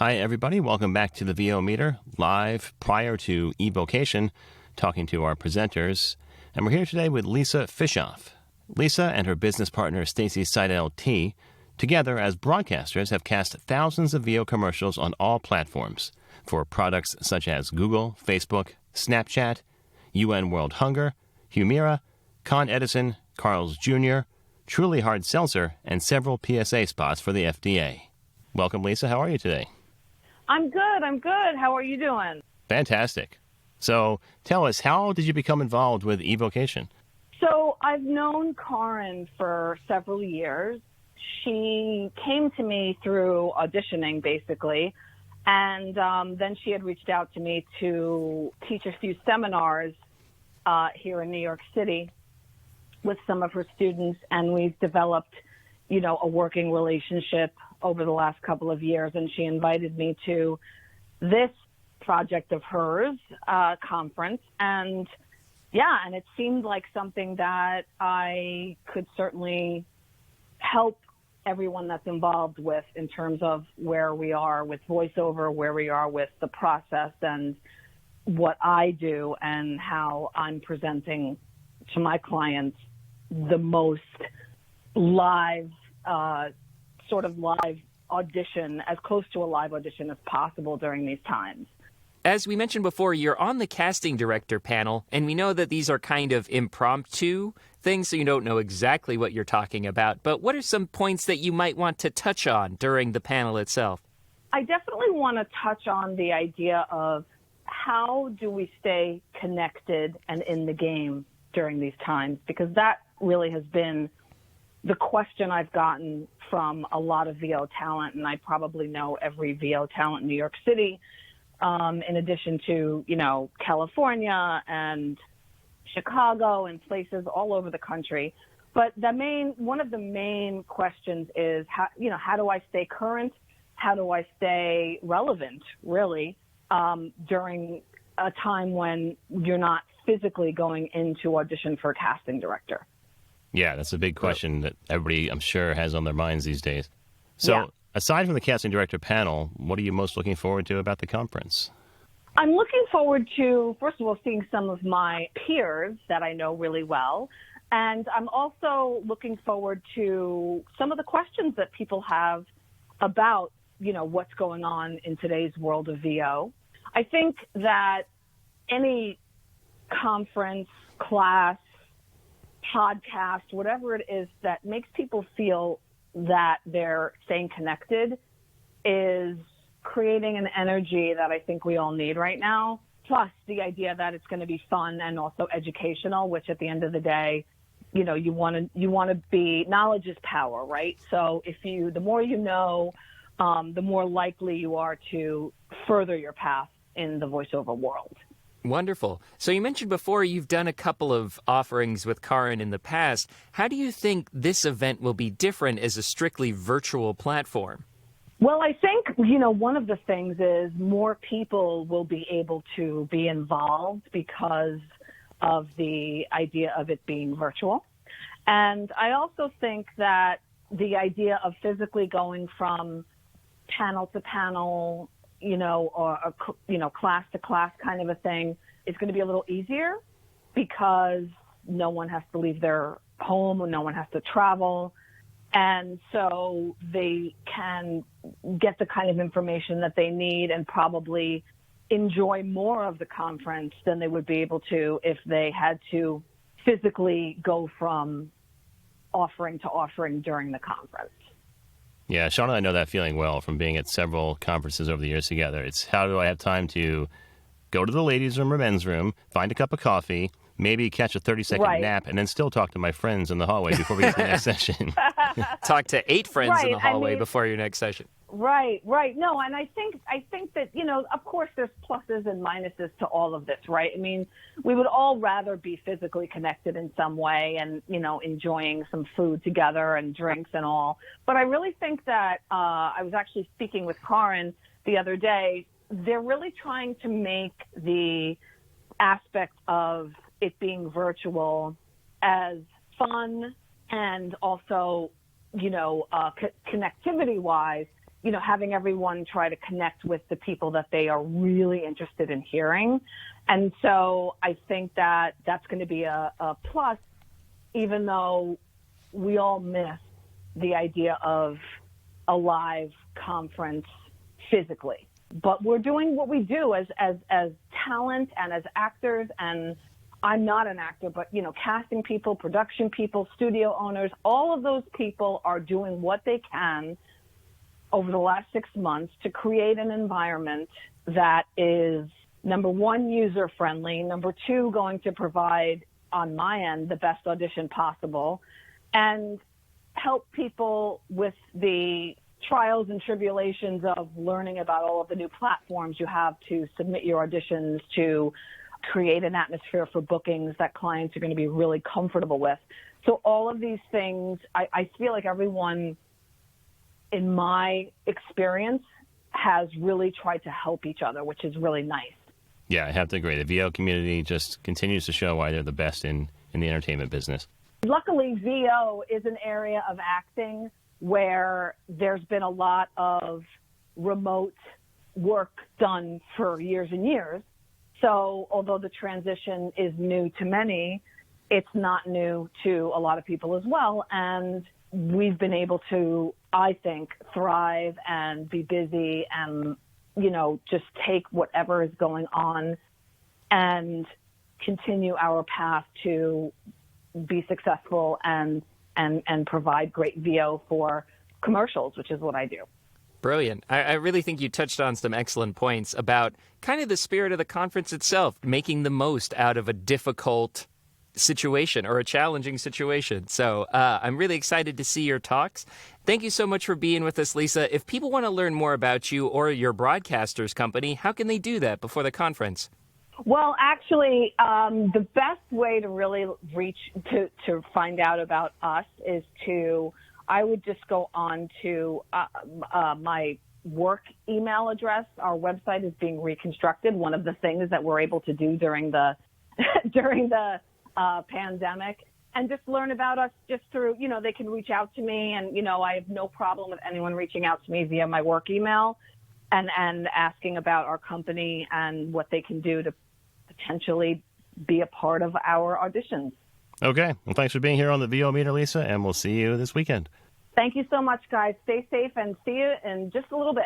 Hi, everybody. Welcome back to the VO Meter, live prior to eVOcation, talking to our presenters. And we're here today with Lisa Fischoff. Lisa and her business partner, Stacy Seidel T., together as broadcasters have cast thousands of VO commercials on all platforms for products such as Google, Facebook, Snapchat, UN World Hunger, Humira, Con Edison, Carl's Jr., Truly Hard Seltzer, and several PSA spots for the FDA. Welcome, Lisa. How are you today? I'm good. How are you doing? Fantastic. So tell us, how did you become involved with eVOcation? So I've known Karin for several years. She came to me through auditioning, basically, and then she had reached out to me to teach a few seminars here in New York City with some of her students, and we've developed, a working relationship over the last couple of years, and she invited me to this project of hers, conference, and it seemed like something that I could certainly help everyone that's involved with in terms of where we are with voiceover, where we are with the process, and what I do and how I'm presenting to my clients the most live, sort of live audition, as close to a live audition as possible during these times. As we mentioned before, you're on the casting director panel, and we know that these are kind of impromptu things, so you don't know exactly what you're talking about. But what are some points that you might want to touch on during the panel itself? I definitely want to touch on the idea of how do we stay connected and in the game during these times, because that really has been the question I've gotten from a lot of VO talent, and I probably know every VO talent in New York City, in addition to, California and Chicago and places all over the country. But one of the main questions is, how do I stay current? How do I stay relevant, really, during a time when you're not physically going into audition for a casting director? Yeah, that's a big question that everybody, I'm sure, has on their minds these days. So aside from the casting director panel, what are you most looking forward to about the conference? I'm looking forward to, first of all, seeing some of my peers that I know really well. And I'm also looking forward to some of the questions that people have about, what's going on in today's world of VO. I think that any conference, class, podcast, whatever it is that makes people feel that they're staying connected is creating an energy that I think we all need right now. Plus the idea that it's going to be fun and also educational, which at the end of the day, you want to be, knowledge is power, right? So the more you know, the more likely you are to further your path in the voiceover world. Wonderful. So you mentioned before you've done a couple of offerings with Karin in the past. How do you think this event will be different as a strictly virtual platform? Well, I think, one of the things is more people will be able to be involved because of the idea of it being virtual. And I also think that the idea of physically going from panel to panel, or class to class kind of a thing is going to be a little easier because no one has to leave their home and no one has to travel. And so they can get the kind of information that they need and probably enjoy more of the conference than they would be able to if they had to physically go from offering to offering during the conference. Yeah, Sean and I know that feeling well from being at several conferences over the years together. It's how do I have time to go to the ladies' room or men's room, find a cup of coffee, maybe catch a 30-second nap, and then still talk to my friends in the hallway before we get to the next session. Talk to 8 friends in the hallway before your next session. Right. No, and I think that, of course there's pluses and minuses to all of this, right? I mean, we would all rather be physically connected in some way and, enjoying some food together and drinks and all. But I really think that I was actually speaking with Karin the other day. They're really trying to make the aspect of it being virtual as fun and also, connectivity-wise, having everyone try to connect with the people that they are really interested in hearing. And so I think that that's going to be a plus, even though we all miss the idea of a live conference physically. But we're doing what we do as talent and as actors, and I'm not an actor, but, casting people, production people, studio owners, all of those people are doing what they can over the last 6 months to create an environment that is, number one, user-friendly, number two, going to provide, on my end, the best audition possible, and help people with the trials and tribulations of learning about all of the new platforms you have to submit your auditions, to create an atmosphere for bookings that clients are going to be really comfortable with. So all of these things, I feel like everyone, in my experience, has really tried to help each other, which is really nice. Yeah, I have to agree. The VO community just continues to show why they're the best in the entertainment business. Luckily, VO is an area of acting where there's been a lot of remote work done for years and years. So although the transition is new to many, it's not new to a lot of people as well. And we've been able to, I think, thrive and be busy and, just take whatever is going on and continue our path to be successful and provide great VO for commercials, which is what I do. Brilliant. I really think you touched on some excellent points about kind of the spirit of the conference itself, making the most out of a difficult situation or a challenging situation. So I'm really excited to see your talks. Thank you so much for being with us, Lisa. If people want to learn more about you or your broadcasters company, how can they do that before the conference? Well, actually, the best way to really reach to find out about us is I would just go on to my work email address. Our website is being reconstructed. One of the things that we're able to do during the pandemic, and just learn about us just through, they can reach out to me, and, I have no problem with anyone reaching out to me via my work email and asking about our company and what they can do to potentially be a part of our auditions. Okay. Well, thanks for being here on the VO Meter, Lisa, and we'll see you this weekend. Thank you so much, guys. Stay safe and see you in just a little bit.